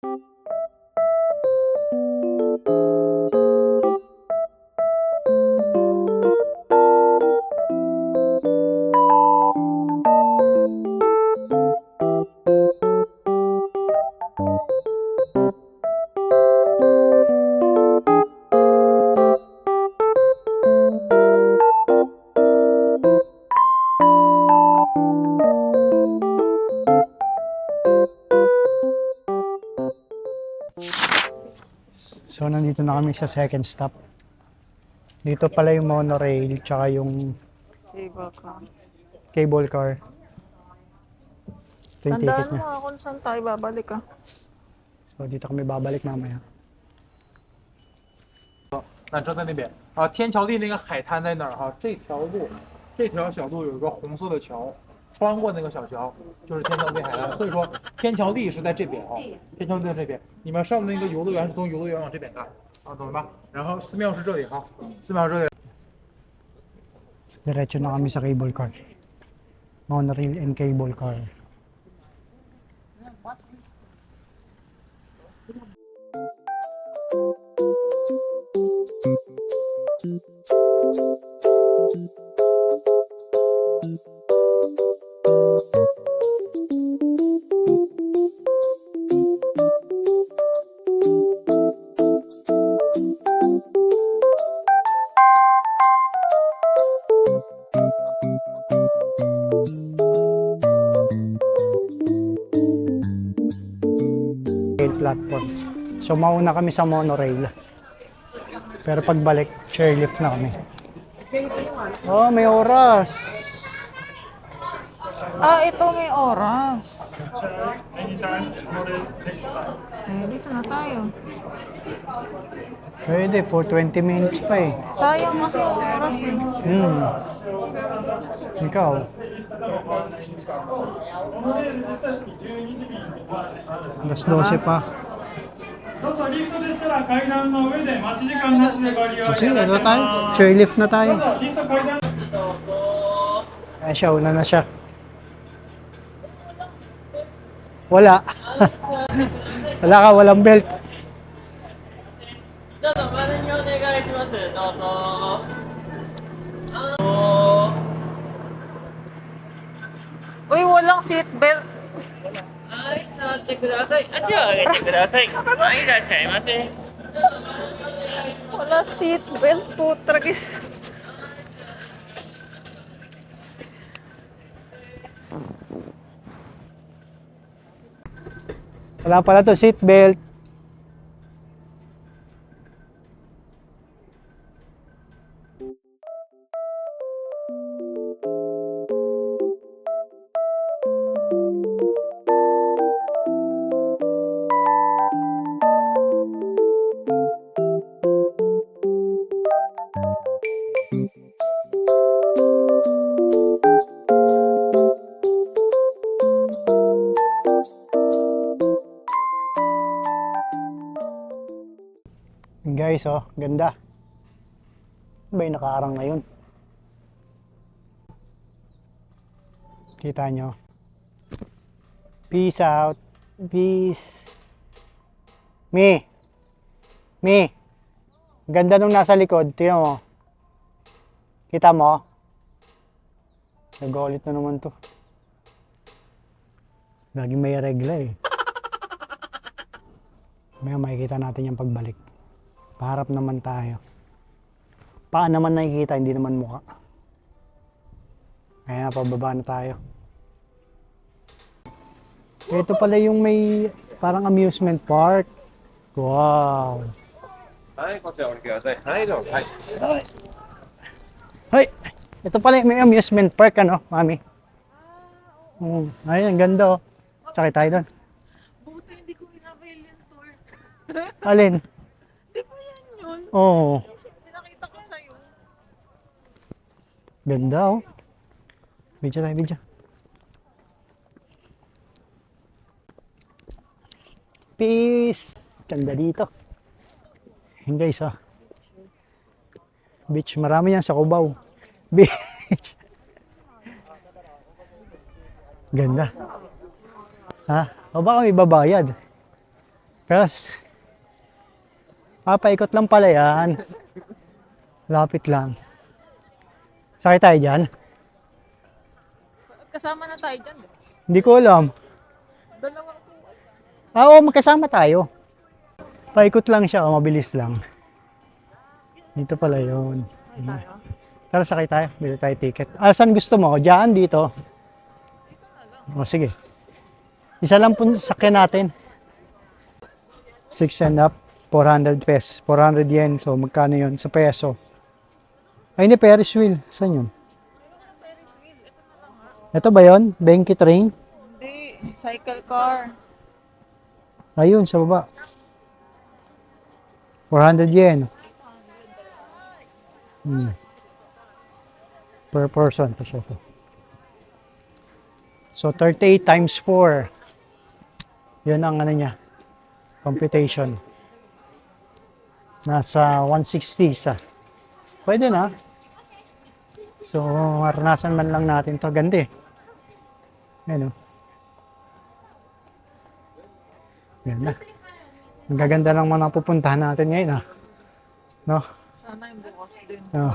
So, nandito na kami sa second stop. Dito pala yung monorail, tsaka yung cable car. Ito yung ticket Tandaan niya. mo kung saan tayo babalik ah. So, dito kami babalik mamaya. 那正在那边啊，天桥立那个海滩在那儿哈，这条路，这条小路有一个红色的桥，穿过那个小桥就是天桥立海滩，所以说天桥立是在这边啊，天桥立在这边，你们上面那个游乐园是从游乐园往这边看啊，懂了吧？然后寺庙是这里哈，寺庙是这里。 Diretso na kami sa cable car. Monorail and cable car. Platform. So mauna kami sa monorail. Pero pagbalik, chairlift na kami. Oh, may oras. Ah, ito may oras. Dito na tayo. Pwede, for 20 minutes pa eh. Sayang kasi yung oras eh. Ikaw? Alas 12 pa. Kasi ano tayo? Chairlift na tayo. Ay siya, una na siya. Wala. Wala ka, walang belt. Uy, walang seatbelt. はい、座ってください。足を上げてください。はい、いらっしゃいませ。 Wala seatbelt, putragis. Wala pala to, seatbelt. Guys, oh, ganda. Ano ba yung nakaarang ngayon? Kita nyo? Peace out. Peace. Me. Ganda nung nasa likod. Tingnan mo. Kita mo? Nag-ulit na naman to. Laging may regla eh. May makikita natin yung pagbalik. Paharap naman tayo. Paa naman nakikita, hindi naman mukha. Kaya pababa na tayo. Ito pala yung may parang amusement park. Wow. Hi, ito pala yung may amusement park, ano, mami? Ay, ang ganda, oh. Sakay tayo doon. Buti hindi ko in-avail yung tour. Alin? Di ba yan yun? Oo. Pinakita ko sa'yo. Ganda, oh. Video tayo, video. Peace! Ganda dito. Yun guys, oh. Beach. Marami yan sa Cubao. Beach. Ganda. Ha? O baka may babayad? Yes. Paikot lang pala yan. Lapit lang. Sakay tayo dyan? Kasama na tayo dyan. Hindi ko alam. Dalawang Oo, magkasama tayo. Paikot lang siya, mabilis lang. Dito pala yun. tayo. Tara, sakay tayo. Bili tayo ticket. Saan gusto mo? Diyan, dito? O, sige. Isa lang po sakyan natin. 6 and up, 400 pesos. 400 yen. So, magkano yun? Sa peso. Ay, hindi, Ferris wheel. Saan yun? Ito ba yun? Benki train? Hindi, cycle car. Ayun, sa baba. 400 yen. Per person. So, 38 times 4. Yun ang ano niya. Computation. Nasa 160 sa. Pwede na. So, maranasan man lang natin to. Ganda eh. Ayan o. Ganda. Ang gaganda ng mga pupuntahan natin ngayon ah. No? Sana yung bukas din. No.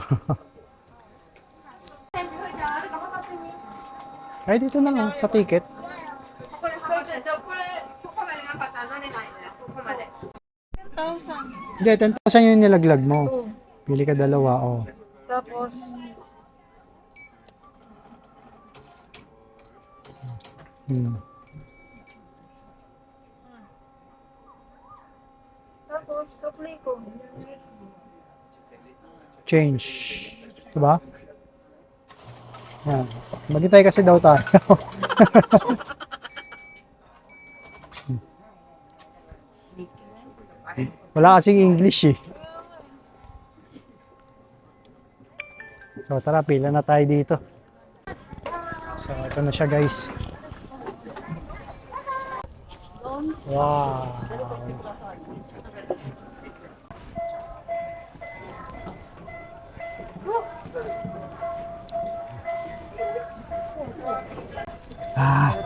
Ay, dito na lang sa ticket. 10,000. Hindi, 10,000 yung nilaglag mo. Pili ka dalawa, oh. Tapos, Hmm. supply ko. Change. Diba? Yan. Magitay kasi daw tayo. Wala kasing English eh. So tara, pila na tayo dito. So ito na siya guys. Wow.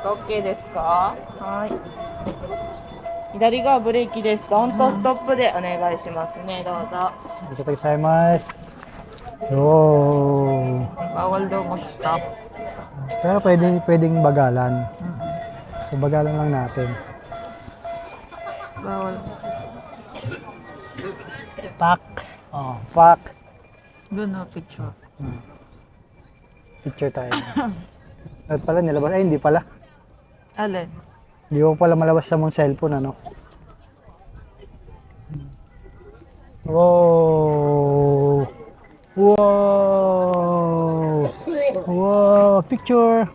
OK ですか？はい。左がブレーキです。ドンとストップでお願いしますね。どうぞ。 Dito tayo sa mas. Oh. Bawal daw mag-stop. Pero pwedeng bagalan. So bagalan lang natin. Bawal. Pak. Oh, pak. Doon na picture. Picture tayo. At pala nilabas. Ay, hindi pala. Alin? Hindi ko pala malabas sa mong cellphone, ano? Wow! Wow! Wow! Picture!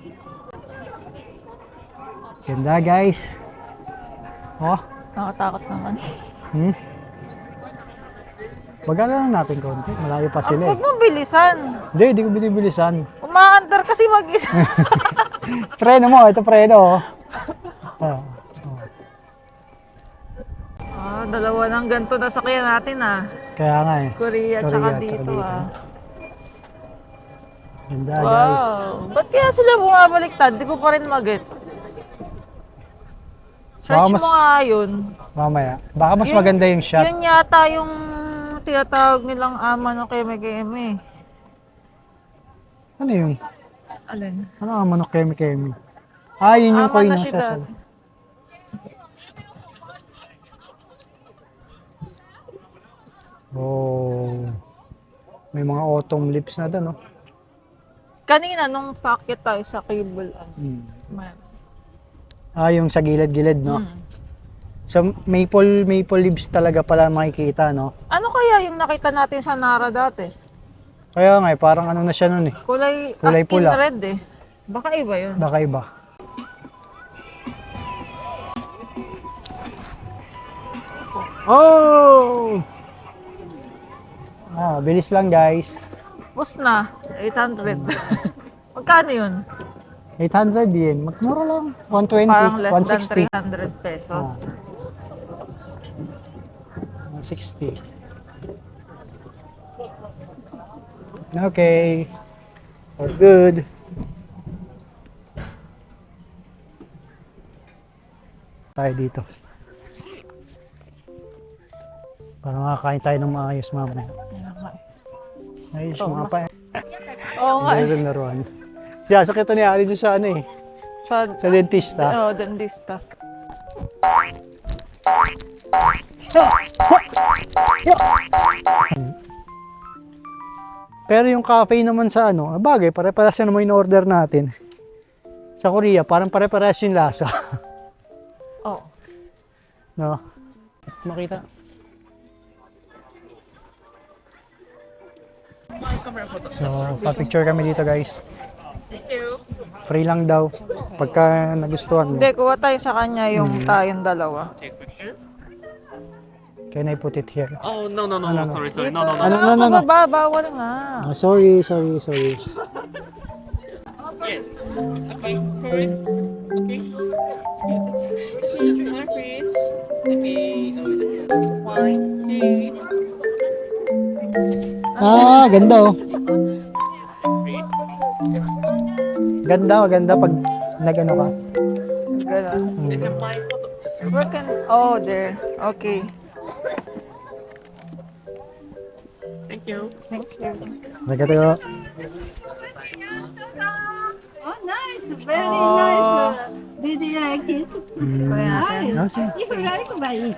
Ganda, guys. Oh, Nakatakot naman. Bagala lang natin konti. Malayo pa sila Huwag eh. mong bilisan. Hindi ko binibilisan. Umaandar kasi mag-isa. Preno mo, ito preno. Oh. Oh. Dalawa ng ganito na sakyan natin ah. Kaya nga eh. Korea tsaka Korea, tsaka dito dito. ah. Ganda, guys. Wow! Ba't kaya sila bumabaliktad? Di ko pa rin magets. Baka Search mas- mo nga yun. Mamaya. Baka mas Yun- maganda yung shot. Yun yata yung tinatawag nilang ama ng keme-keme. Ano yung? Alin? Ano ang manok kemi-kemi? Ah, yun yung Ama coin na na siya siya. dati. Oh. May mga autumn lips na doon, no? Kanina nung packet tayo sa cable. Man. Ah, yung sa gilid-gilid, no? Hmm. So, maple leaves talaga pala makikita, no? Ano kaya yung nakita natin sa Nara dati? Kaya nga, parang ano na siya nun eh. Kulay Kulay askin pula. red eh. Baka iba yun. Baka iba. Oh! Ah, bilis lang guys. Bus na. 800. Magkano yun? 800 yen. Magmura lang. 120, Parang less 160. than 300 pesos. 160. Okay. We're good. Tayo dito. Para makakain tayo ng maayos mamaya. Ayos Oh, mga pa. Oo nga eh. Meron laruan. Siya, sakit ni Ali doon sa ano eh. Sa dentista. Oo, dentista. Pero yung cafe naman sa ano, bagay, pare-parehas naman yung order natin. Sa Korea, parang pare-parehas yung lasa. Oo. No? Makita. So, pa-picture kami dito guys. Free lang daw. Pagka nagustuhan mo. Hindi, kuha tayo sa kanya yung tayong dalawa. Can I put it here? Oh, no, no, no, Ano, no, sorry, sorry. Dito, No, no, no. Ano, sa no. baba, bawal nga. Oh, sorry. Yes. Okay, sorry. Okay. Please, please. Okay, one, two. Ganda oh. Ganda pag nag-ano ka. Ganun. This is my photo. Where can... Oh, there. Okay. Thank you. Thank you. Nagkatayo. Oh, nice. Very Oh. nice. Did you like it? Kuya natin. If you like, buy it.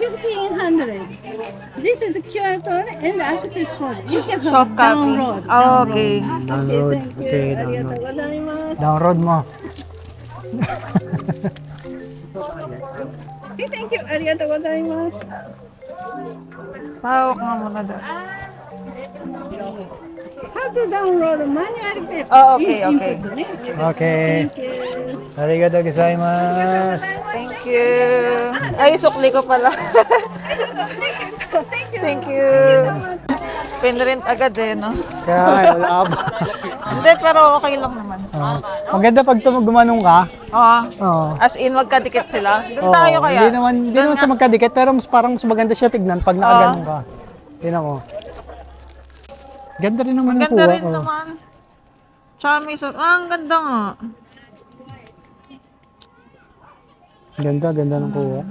1,500. This is QR code and access code. You can Soft copy. download. Oh, okay. Download. Thank you. Okay, Arigatou download. gozaimasu. Download mo. Okay, thank you. Arigatou gozaimasu. Pahawak nga muna doon. How to download manual paper? Oh, okay, okay. Input, ne? Okay. Thank you. Arigatou gozaimasu. Thank you. Ay, sukli ko pala. Thank you. Thank you. Pinrint agad eh, no? Kaya wala ka ba? Hindi, pero okay lang naman. Maganda pag gumanong ka. Oo. Oo. As in, magkadikit sila. Doon Oo, tayo kaya. Hindi naman sa magkadikit, pero parang mas maganda siya tignan pag nakaganong ka. Tingnan mo. Ganda rin naman ang Ganda kuha. rin naman. Tsaka may ang ganda nga. Ganda ng kuha.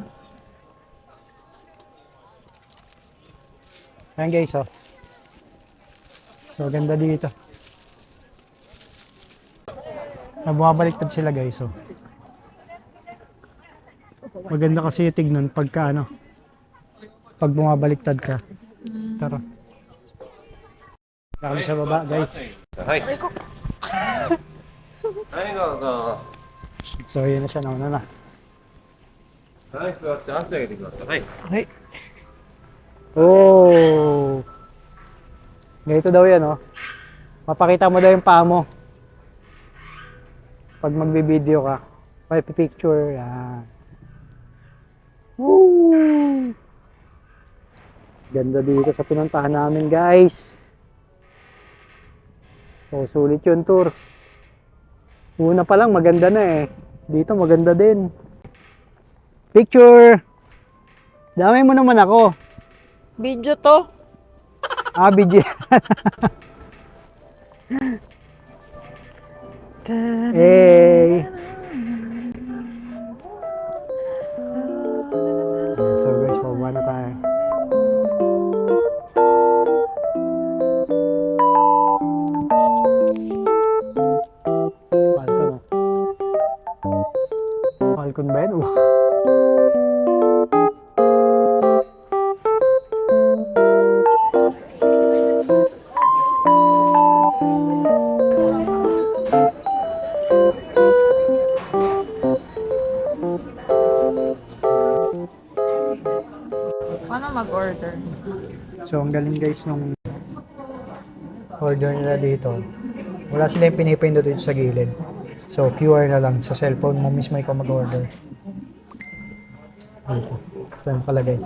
Ayan guys, oh. So, ganda dito. Bumabaliktad sila guys, oh. Maganda kasi tignan pagka ano, pag bumabaliktad ka. Tara. Kami sa baba, guys. はい。はい、どうぞ。 So, yun na siya, nauna na. はい、座って足上げてください。はい。 Oh! Ganito daw yan, oh. Mapakita mo daw yung paa mo. Pag magbi-video ka. May picture. Yan. Woo! Ganda dito sa pinuntahan namin, guys. So, sulit yung tour. Una pa lang, maganda na eh. Dito, maganda din. Picture! Damay mo naman ako. Video to. Video. Hey! So guys, pababa na tayo. Falcon, oh. Falcon ba yun? Paano mag-order? So, ang galing guys nung order nila dito. Wala sila yung pinipindot dito sa gilid. So, QR na lang. Sa cellphone mo mismo ikaw mag-order. Dito. Ito yung palagay.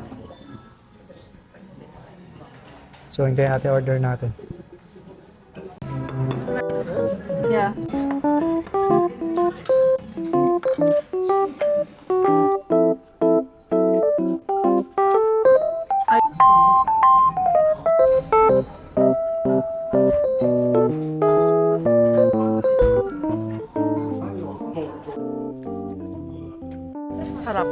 So, hintayin natin order natin. Yeah. Harap.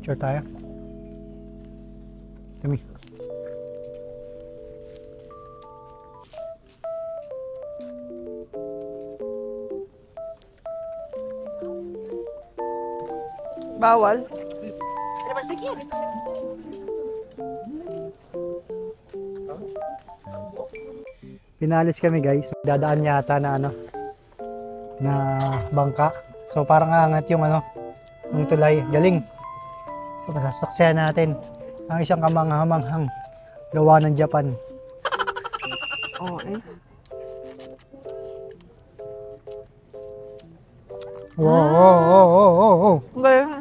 Picture tayo. Kami. Bawal. Pinalis kami guys. Dadaan yata na ano na bangka. So parang angat yung ano yung tulay. Galing. So masasaksihan natin ang isang kamanghamanghang gawa ng Japan. Oo eh. Wow, wow, wow, wow, wow, wow. Galing.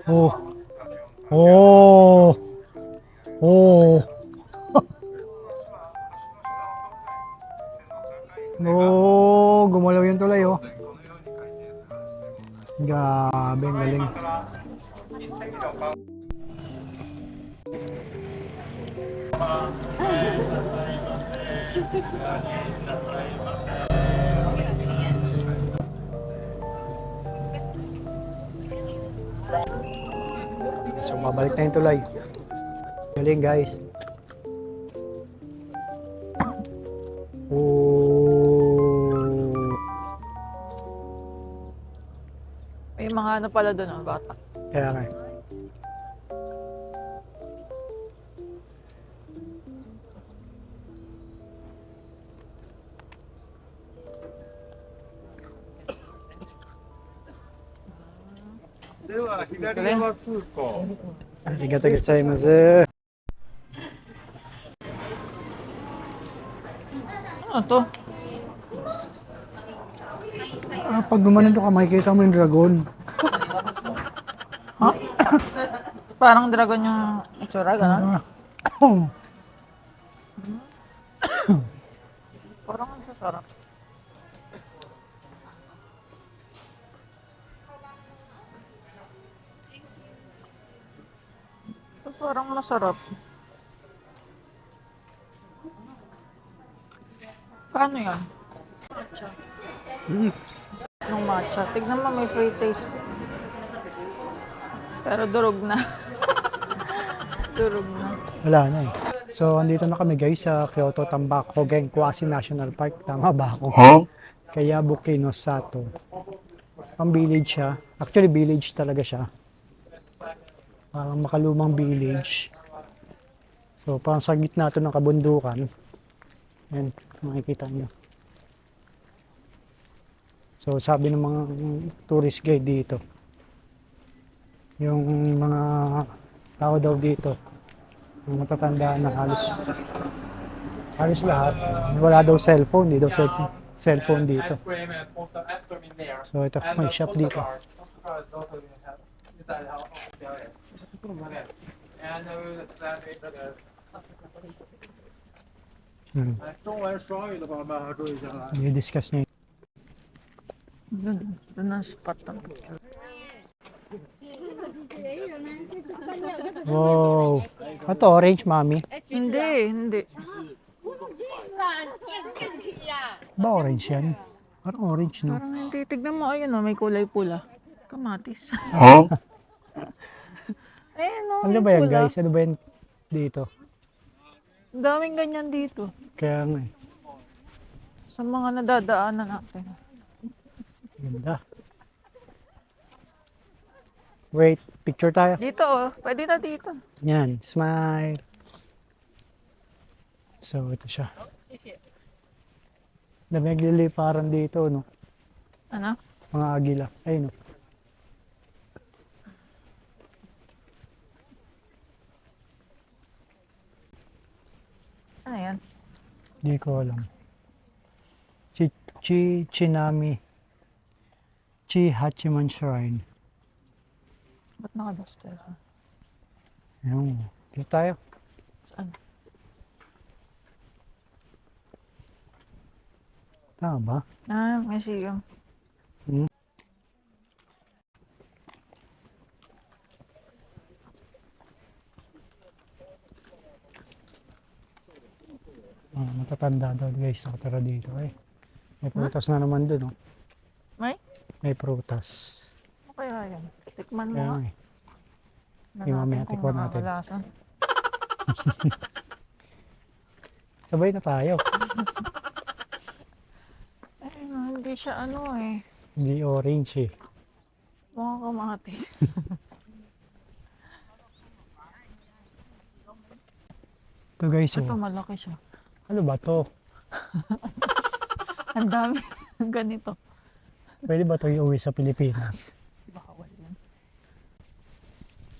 Oh. Oh. Oh. Oh, gumalaw yung tulay oh. Grabe, ang galing. So, mabalik na yung tulay. Galing, guys. Oh. May mga ano pala doon, oh, bata. Kaya nga. Arigatou gozaimasu. Ano to? Ah, pag gumanon ka, makikita mo yung dragon. Parang dragon yung itsura, gano'n? Ah. Parang ang sasarap. Ito parang masarap. Paano yan? Yung matcha. Tignan mo, may free taste. Pero durog na. Durog na. Wala na eh. So, andito na kami guys sa Kyoto Tambako Genkwasi National Park. Tama ba ako? Kaya Bukino Sato. Pang village siya. Actually, village talaga siya. Parang makalumang village. So, parang sa gitna ito ng kabundukan. Yan, makikita nyo. So, sabi ng mga tourist guide dito, yung mga tao daw dito, yung matatanda na halos lahat, wala daw cellphone, hindi daw cellphone dito. So, ito, may shop dito. I-discuss niya. Doon ang spot ng picture. Wow. Ito, orange, mami. Hindi. Ba orange yan? Parang orange, no? Parang hindi. Tignan mo, ayun, oh, may kulay pula. Kamatis. Ayun, oh, Ano may ba yan, pula. guys? Ano ba yan dito? Ang daming ganyan dito. Kaya nga eh. Sa mga nadadaanan natin. Ganda. Wait, picture tayo. Dito, oh. Pwede na dito. Yan, smile. So, ito siya. Dami nagliliparan dito, no? Ano? Mga agila. Ayun, no? Ano yan? Hindi ko alam. Chinami. Hachiman Shrine. Ba't nakaduster? Ayun. Dito tayo. Saan? Tama ba? Ah, museum. Matatanda daw guys nakatira dito eh. May prutas na naman dun, oh. May? May prutas. Ano kaya yan? Tikman mo Kaya nga. nga eh. Yung mamaya Kung tikman natin. nakakalasa. Sabay na tayo. Ay, hindi siya ano eh. Hindi orange eh. Mga kamatis. Ito guys, Ito oh. malaki siya. Ano ba to? Ang dami ganito. Pwede ba ito iuwi sa Pilipinas? Bawal yan.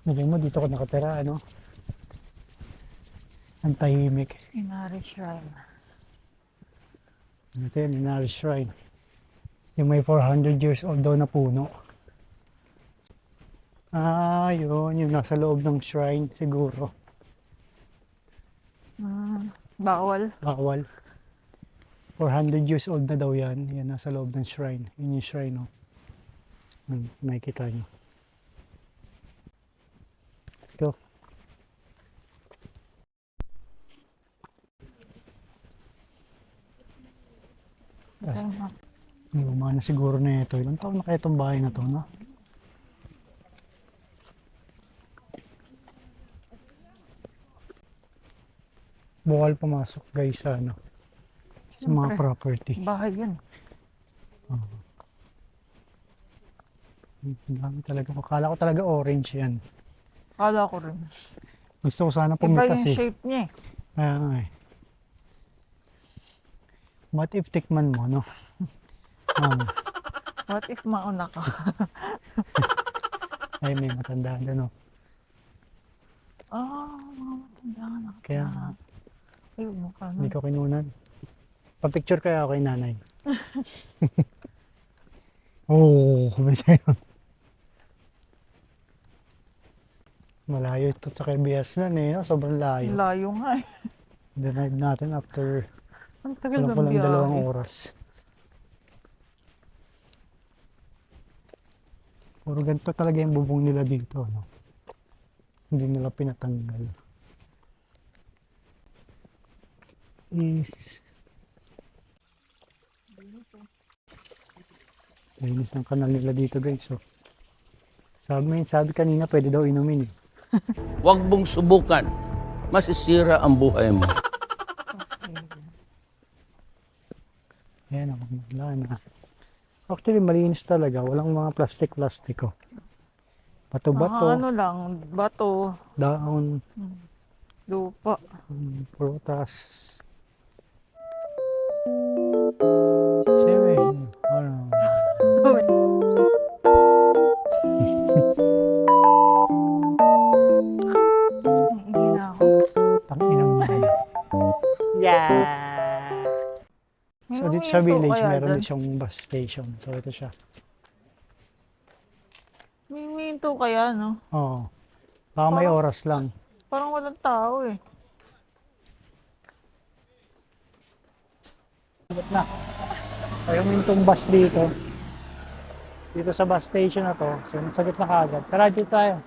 Nagay mo, dito ko nakatira, ano? Ang tahimik. Inari Shrine. Ito yun, Inari Shrine. Yung may 400 years old daw na puno. Ah, yun. Yung nasa loob ng shrine, siguro. Bawal. Bawal. 400 years old na daw yan. Yan, nasa loob ng shrine. Yun yung shrine, no? Makikita nyo. Let's go. Luma na siguro na ito. Ilang taon na kaya itong bahay na to, no? Bawal pumasok guys sa ano, sa mga Siyempre. property. Bahay yan. Ang dami talaga. Akala ko talaga orange yan. Kala ko rin. Gusto ko sana Iba pumitas yung eh. shape niya eh. Kaya nga eh. What if tikman mo, no? What if mauna ka? Ay, may matanda doon, no? Mga matanda na. Kaya Ay, mukha na. hindi ko kinunan. Pa-picture kaya ako kay nanay. Oo, kumay sa'yo. Malayo ito sa KBS na eh, no? Sobrang layo. Layo nga eh. Denied natin after Ang tagal ng walang biyahe. 2 oras. Puro ganito talaga yung bubong nila dito, no? Hindi nila pinatanggal. Linis ng kanal nila dito guys, oh. Sabi kanina pwede daw inumin eh. Huwag mong subukan. Masisira ang buhay mo. Ayan, wala na. Actually, malinis talaga. Walang mga plastic-plastic, oh. Bato-bato, Ano lang, bato, daon, lupa. prutas. Seven. Ano? Hindi na ako. Tanginang mo. So dito sa village, meron din siyang bus station. So ito siya. May minto kaya, no? Oo. Baka may oras lang. Parang walang tao eh. Sagot na. So yung mintong bus dito. Dito sa bus station na to. So sagot na kaagad. Tara dito tayo.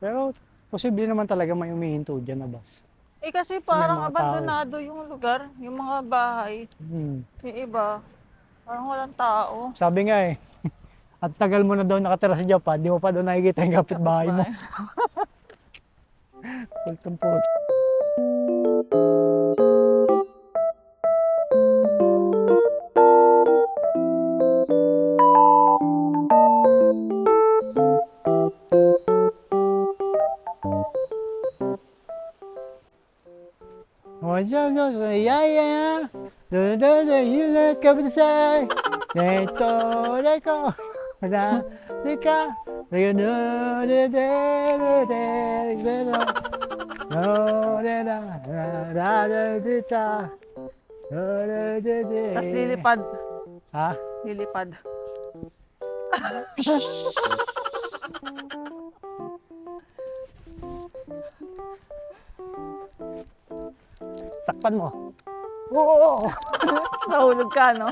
Pero posible naman talaga may umihinto dyan na bus. Eh kasi may parang mga abandonado yung lugar, yung mga bahay. Yung iba, parang walang tao. Sabi nga eh. At tagal mo na daw nakatira sa Japan, di mo pa daw nakikita yung kapitbahay mo. Pultong put. Yeah. You let come to say. Let go. No, Tapos lilipad. Ha? Lilipad. Takpan mo. Oo! Nahulog ka, no?